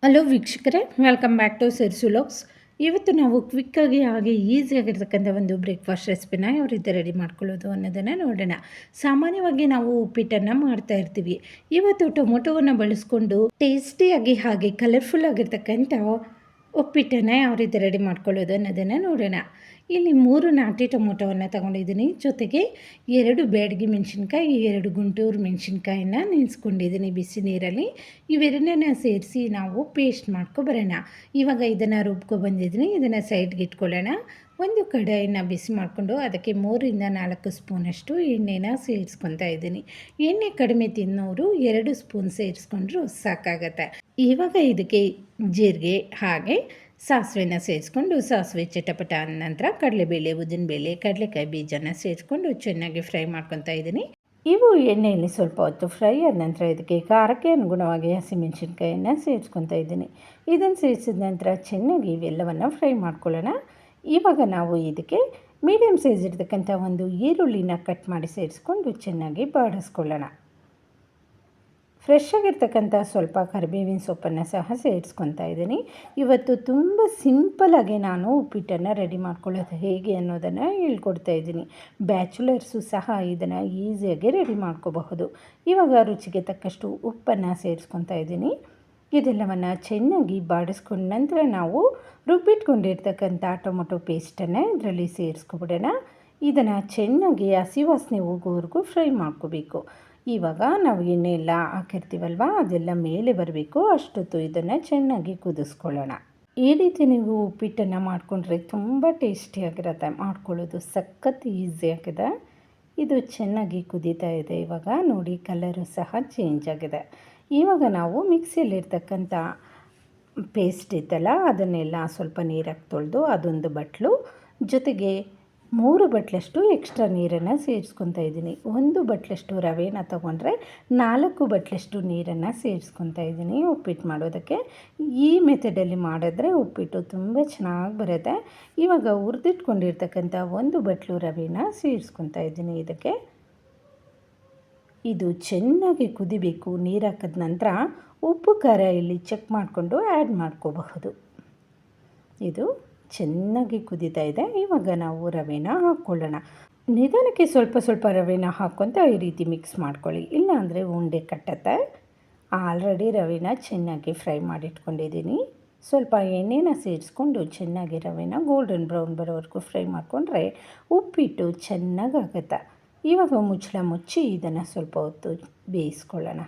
Hello ವೀಕ್ಷಕರೇ, welcome back to ಸಿರ್ಸುಲೋಕ್ಸ್. ಇವತ್ತು ನಾವು ಕ್ವಿಕ್ಕಾಗಿ ಹಾಗೆ ಈಸಿಯಾಗಿರ್ತಕ್ಕಂಥ ಒಂದು ಬ್ರೇಕ್ಫಾಸ್ಟ್ ರೆಸಿಪಿನ ಯಾವ ರೀತಿ ರೆಡಿ ಮಾಡ್ಕೊಳ್ಳೋದು ಅನ್ನೋದನ್ನು ನೋಡೋಣ. ಸಾಮಾನ್ಯವಾಗಿ ನಾವು ಉಪ್ಪಿಟ್ಟನ್ನು ಮಾಡ್ತಾ ಇರ್ತೀವಿ. ಇವತ್ತು ಟೊಮೊಟೊವನ್ನು ಬಳಸ್ಕೊಂಡು ಟೇಸ್ಟಿಯಾಗಿ ಹಾಗೆ ಕಲರ್ಫುಲ್ ಆಗಿರ್ತಕ್ಕಂಥ ಉಪ್ಪಿಟ್ಟನ್ನು ಯಾವ ರೀತಿ ರೆಡಿ ಮಾಡ್ಕೊಳ್ಳೋದು ಅನ್ನೋದನ್ನು ನೋಡೋಣ. ಇಲ್ಲಿ 3 ನಾಟಿ ಟೊಮೊಟೊವನ್ನು ತಗೊಂಡಿದ್ದೀನಿ. ಜೊತೆಗೆ 2 ಬ್ಯಾಡಗಿ ಮೆಣಸಿನ್ಕಾಯಿ, 2 ಗುಂಟೂರು ಮೆಣಸಿನ್ಕಾಯಿನ ನೆನೆಸ್ಕೊಂಡಿದ್ದೀನಿ ಬಿಸಿ ನೀರಲ್ಲಿ. ಇವೆರಡನ್ನ ಸೇರಿಸಿ ನಾವು ಪೇಸ್ಟ್ ಮಾಡ್ಕೊಬರೋಣ. ಇವಾಗ ಇದನ್ನು ರುಬ್ಕೊಬಂದಿದ್ದೀನಿ. ಇದನ್ನು ಸೈಡ್ಗೆ ಇಟ್ಕೊಳ್ಳೋಣ. ಒಂದು ಕಡಾಯಿನ ಬಿಸಿ ಮಾಡಿಕೊಂಡು ಅದಕ್ಕೆ 3ರಿಂದ 4 ಸ್ಪೂನಷ್ಟು ಎಣ್ಣೆನ ಸೇರಿಸ್ಕೊತಾ ಇದ್ದೀನಿ. ಎಣ್ಣೆ ಕಡಿಮೆ ತಿನ್ನೋರು 2 ಸ್ಪೂನ್ ಸೇರಿಸ್ಕೊಂಡ್ರೂ ಸಾಕಾಗತ್ತೆ. ಇವಾಗ ಇದಕ್ಕೆ ಜೀರಿಗೆ ಹಾಗೆ ಸಾಸಿವೆನ ಸೇರಿಸ್ಕೊಂಡು ಸಾಸಿವೆ ಚಿಟಪಟ ಅಂದ ನಂತರ ಕಡಲೆಬೇಳೆ, ಉದ್ದಿನಬೇಳೆ, ಕಡಲೆಕಾಯಿ ಬೀಜನ ಸೇರಿಸ್ಕೊಂಡು ಚೆನ್ನಾಗಿ ಫ್ರೈ ಮಾಡ್ಕೊತಾ ಇದ್ದೀನಿ. ಇವು ಎಣ್ಣೆಯಲ್ಲಿ ಸ್ವಲ್ಪ ಹೊತ್ತು ಫ್ರೈ ಆದ ನಂತರ ಇದಕ್ಕೆ ಖಾರಕ್ಕೆ ಅನುಗುಣವಾಗಿ ಹಸಿಮೆಣಸಿನ್ಕಾಯನ್ನು ಸೇರಿಸ್ಕೊತಾ ಇದ್ದೀನಿ. ಇದನ್ನು ಸೇರಿಸಿದ ನಂತರ ಚೆನ್ನಾಗಿ ಇವೆಲ್ಲವನ್ನು ಫ್ರೈ ಮಾಡ್ಕೊಳ್ಳೋಣ. ಇವಾಗ ನಾವು ಇದಕ್ಕೆ ಮೀಡಿಯಮ್ ಸೈಜ್ ಇರ್ತಕ್ಕಂಥ ಒಂದು ಈರುಳ್ಳಿನ ಕಟ್ ಮಾಡಿ ಸೇರಿಸ್ಕೊಂಡು ಚೆನ್ನಾಗಿ ಬಾಡಿಸ್ಕೊಳ್ಳೋಣ. ಫ್ರೆಶ್ ಆಗಿರ್ತಕ್ಕಂಥ ಸ್ವಲ್ಪ ಕರಿಬೇವಿನ ಸೊಪ್ಪನ್ನು ಸಹ ಸೇರಿಸ್ಕೊತಾ ಇದ್ದೀನಿ. ಇವತ್ತು ತುಂಬ ಸಿಂಪಲಾಗಿ ನಾನು ಉಪ್ಪಿಟ್ಟನ್ನು ರೆಡಿ ಮಾಡ್ಕೊಳ್ಳೋದು ಹೇಗೆ ಅನ್ನೋದನ್ನು ಹೇಳ್ಕೊಡ್ತಾ ಇದ್ದೀನಿ. ಬ್ಯಾಚುಲರ್ಸು ಸಹ ಇದನ್ನು ಈಸಿಯಾಗಿ ರೆಡಿ ಮಾಡ್ಕೋಬಹುದು. ಇವಾಗ ರುಚಿಗೆ ತಕ್ಕಷ್ಟು ಉಪ್ಪನ್ನು ಸೇರಿಸ್ಕೊತಾ ಇದ್ದೀನಿ. ಇದೆಲ್ಲವನ್ನು ಚೆನ್ನಾಗಿ ಬಾಡಿಸ್ಕೊಂಡ ನಂತರ ನಾವು ರುಬ್ಬಿಟ್ಕೊಂಡಿರ್ತಕ್ಕಂಥ ಟೊಮೊಟೊ ಪೇಸ್ಟನ್ನು ಇದರಲ್ಲಿ ಸೇರಿಸ್ಕೊಬಿಡೋಣ. ಇದನ್ನು ಚೆನ್ನಾಗಿ ಹಸಿ ವಾಸನೆ ಹೋಗೋವರೆಗೂ ಫ್ರೈ ಮಾಡ್ಕೋಬೇಕು. ಇವಾಗ ನಾವು ಎಣ್ಣೆ ಎಲ್ಲ ಹಾಕಿರ್ತೀವಲ್ವ, ಅದೆಲ್ಲ ಮೇಲೆ ಬರಬೇಕು. ಅಷ್ಟೊತ್ತು ಇದನ್ನು ಚೆನ್ನಾಗಿ ಕುದಿಸ್ಕೊಳ್ಳೋಣ. ಈ ರೀತಿ ನೀವು ಉಪ್ಪಿಟ್ಟನ್ನು ಮಾಡಿಕೊಂಡ್ರೆ ತುಂಬ ಟೇಸ್ಟಿಯಾಗಿರುತ್ತೆ. ಮಾಡ್ಕೊಳ್ಳೋದು ಸಖತ್ ಈಸಿಯಾಗಿದೆ. ಇದು ಚೆನ್ನಾಗಿ ಕುದೀತಾ ಇದೆ. ಇವಾಗ ನೋಡಿ ಕಲರು ಸಹ ಚೇಂಜ್ ಆಗಿದೆ. ಇವಾಗ ನಾವು ಮಿಕ್ಸಿಯಲ್ಲಿರ್ತಕ್ಕಂಥ ಪೇಸ್ಟ್ ಇತ್ತಲ್ಲ, ಅದನ್ನೆಲ್ಲ ಸ್ವಲ್ಪ ನೀರಾಗಿ ತೊಳೆದು ಅದೊಂದು ಬಟ್ಲು, ಜೊತೆಗೆ 3 ಬಟ್ಲಷ್ಟು ಎಕ್ಸ್ಟ್ರಾ ನೀರನ್ನು ಸೇರಿಸ್ಕೊತಾ ಇದ್ದೀನಿ. 1 ಬಟ್ಲಷ್ಟು ರವೆನ ತೊಗೊಂಡ್ರೆ 4 ಬಟ್ಲಷ್ಟು ನೀರನ್ನು ಸೇರಿಸ್ಕೊತಾ ಇದ್ದೀನಿ ಉಪ್ಪಿಟ್ಟು ಮಾಡೋದಕ್ಕೆ. ಈ ಮೆಥಡಲ್ಲಿ ಮಾಡಿದ್ರೆ ಉಪ್ಪಿಟ್ಟು ತುಂಬ ಚೆನ್ನಾಗಿ ಬರುತ್ತೆ. ಇವಾಗ ಹುರಿದಿಟ್ಕೊಂಡಿರ್ತಕ್ಕಂಥ 1 ಬಟ್ಲು ರವೆನ ಸೇರಿಸ್ಕೊತಾ ಇದ್ದೀನಿ ಇದಕ್ಕೆ. ಇದು ಚೆನ್ನಾಗಿ ಕುದಿಬೇಕು. ನೀರು ಹಾಕಿದ ನಂತರ ಉಪ್ಪು ಖಾರ ಇಲ್ಲಿ ಚೆಕ್ ಮಾಡಿಕೊಂಡು ಆ್ಯಡ್ ಮಾಡ್ಕೋಬಹುದು. ಇದು ಚೆನ್ನಾಗಿ ಕುದೀತಾ ಇದೆ. ಇವಾಗ ನಾವು ರವೆನ ಹಾಕ್ಕೊಳ್ಳೋಣ. ನಿಧಾನಕ್ಕೆ ಸ್ವಲ್ಪ ಸ್ವಲ್ಪ ರವೆನ ಹಾಕ್ಕೊತ ಈ ರೀತಿ ಮಿಕ್ಸ್ ಮಾಡ್ಕೊಳ್ಳಿ, ಇಲ್ಲಾಂದರೆ ಉಂಡೆ ಕಟ್ಟತ್ತೆ. ಆಲ್ರೆಡಿ ರವೆನ ಚೆನ್ನಾಗಿ ಫ್ರೈ ಮಾಡಿಟ್ಕೊಂಡಿದ್ದೀನಿ. ಸ್ವಲ್ಪ ಎಣ್ಣೆನ ಸೇರಿಸ್ಕೊಂಡು ಚೆನ್ನಾಗಿ ರವೆನ ಗೋಲ್ಡನ್ ಬ್ರೌನ್ ಬರೋವರೆಗೂ ಫ್ರೈ ಮಾಡಿಕೊಂಡ್ರೆ ಉಪ್ಪಿಟ್ಟು ಚೆನ್ನಾಗಾಗುತ್ತೆ. ಇವಾಗ ಮುಚ್ಚಳ ಮುಚ್ಚಿ ಇದನ್ನು ಸ್ವಲ್ಪ ಹೊತ್ತು ಬೇಯಿಸ್ಕೊಳ್ಳೋಣ.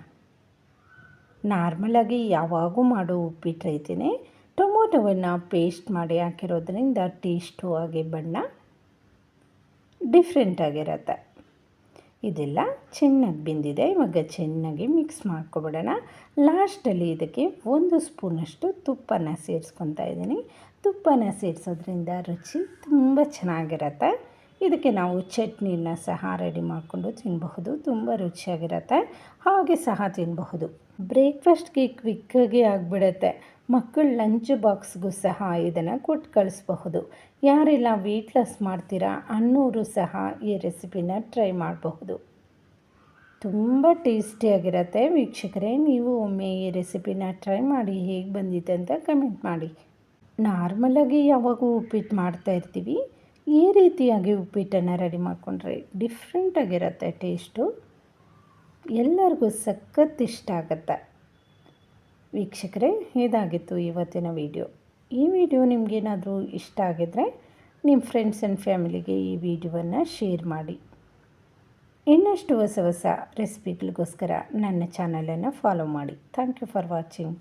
ನಾರ್ಮಲಾಗಿ ಯಾವಾಗೂ ಮಾಡೋ ಉಪ್ಪಿಟ್ಟು ರೈತಿನೇ ಟೊಮೊಟೊವನ್ನು ಪೇಸ್ಟ್ ಮಾಡಿ ಹಾಕಿರೋದ್ರಿಂದ ಟೇಸ್ಟು ಹಾಗೆ ಬಣ್ಣ ಡಿಫ್ರೆಂಟಾಗಿರುತ್ತೆ. ಇದೆಲ್ಲ ಚೆನ್ನಾಗಿ ಬೆಂದಿದೆ. ಇವಾಗ ಚೆನ್ನಾಗಿ ಮಿಕ್ಸ್ ಮಾಡ್ಕೊಬಿಡೋಣ. ಲಾಸ್ಟಲ್ಲಿ ಇದಕ್ಕೆ 1 ಸ್ಪೂನಷ್ಟು ತುಪ್ಪನ ಸೇರಿಸ್ಕೊತಾ ಇದ್ದೀನಿ. ತುಪ್ಪನ ಸೇರಿಸೋದ್ರಿಂದ ರುಚಿ ತುಂಬ ಚೆನ್ನಾಗಿರುತ್ತೆ. ಇದಕ್ಕೆ ನಾವು ಚಟ್ನಿನ ಸಹ ರೆಡಿ ಮಾಡಿಕೊಂಡು ತಿನ್ನಬಹುದು. ತುಂಬ ರುಚಿಯಾಗಿರುತ್ತೆ. ಹಾಗೆ ಸಹ ತಿನ್ನಬಹುದು. ಬ್ರೇಕ್ಫಾಸ್ಟ್ಗೆ ಕ್ವಿಕ್ಕಾಗಿ ಆಗಿಬಿಡುತ್ತೆ. ಮಕ್ಕಳ ಲಂಚ್ ಬಾಕ್ಸ್ಗೂ ಸಹ ಇದನ್ನು ಕೊಟ್ಟು ಕಳಿಸ್ಬಹುದು. ಯಾರೆಲ್ಲ ವೆಯ್ಟ್ ಲಾಸ್ ಮಾಡ್ತೀರಾ ಅನ್ನೋರು ಸಹ ಈ ರೆಸಿಪಿನ ಟ್ರೈ ಮಾಡಬಹುದು. ತುಂಬ ಟೇಸ್ಟಿಯಾಗಿರುತ್ತೆ. ವೀಕ್ಷಕರೇ, ನೀವು ಒಮ್ಮೆ ಈ ರೆಸಿಪಿನ ಟ್ರೈ ಮಾಡಿ ಹೇಗೆ ಬಂದಿದೆ ಅಂತ ಕಮೆಂಟ್ ಮಾಡಿ. ನಾರ್ಮಲಾಗಿ ಯಾವಾಗೂ ಉಪ್ಪಿಟ್ಟು ಮಾಡ್ತಾ ಇರ್ತೀವಿ. ಈ ರೀತಿಯಾಗಿ ಉಪ್ಪಿಟ್ಟನ್ನು ರೆಡಿ ಮಾಡಿಕೊಂಡ್ರೆ ಡಿಫ್ರೆಂಟಾಗಿರುತ್ತೆ ಟೇಸ್ಟು. ಎಲ್ಲರಿಗೂ ಸಖತ್ ಇಷ್ಟ ಆಗುತ್ತೆ. ವೀಕ್ಷಕರೇ, ಇದಾಗಿತ್ತು ಇವತ್ತಿನ ವಿಡಿಯೋ. ಈ ವಿಡಿಯೋ ನಿಮಗೇನಾದರೂ ಇಷ್ಟ ಆಗಿದ್ದರೆ ನಿಮ್ಮ ಫ್ರೆಂಡ್ಸ್ ಆ್ಯಂಡ್ ಫ್ಯಾಮಿಲಿಗೆ ಈ ವಿಡಿಯೋವನ್ನು ಶೇರ್ ಮಾಡಿ. ಇನ್ನಷ್ಟು ಹೊಸ ಹೊಸ ರೆಸಿಪಿಗಳಿಗೋಸ್ಕರ ನನ್ನ ಚಾನಲನ್ನು ಫಾಲೋ ಮಾಡಿ. Thank you for watching.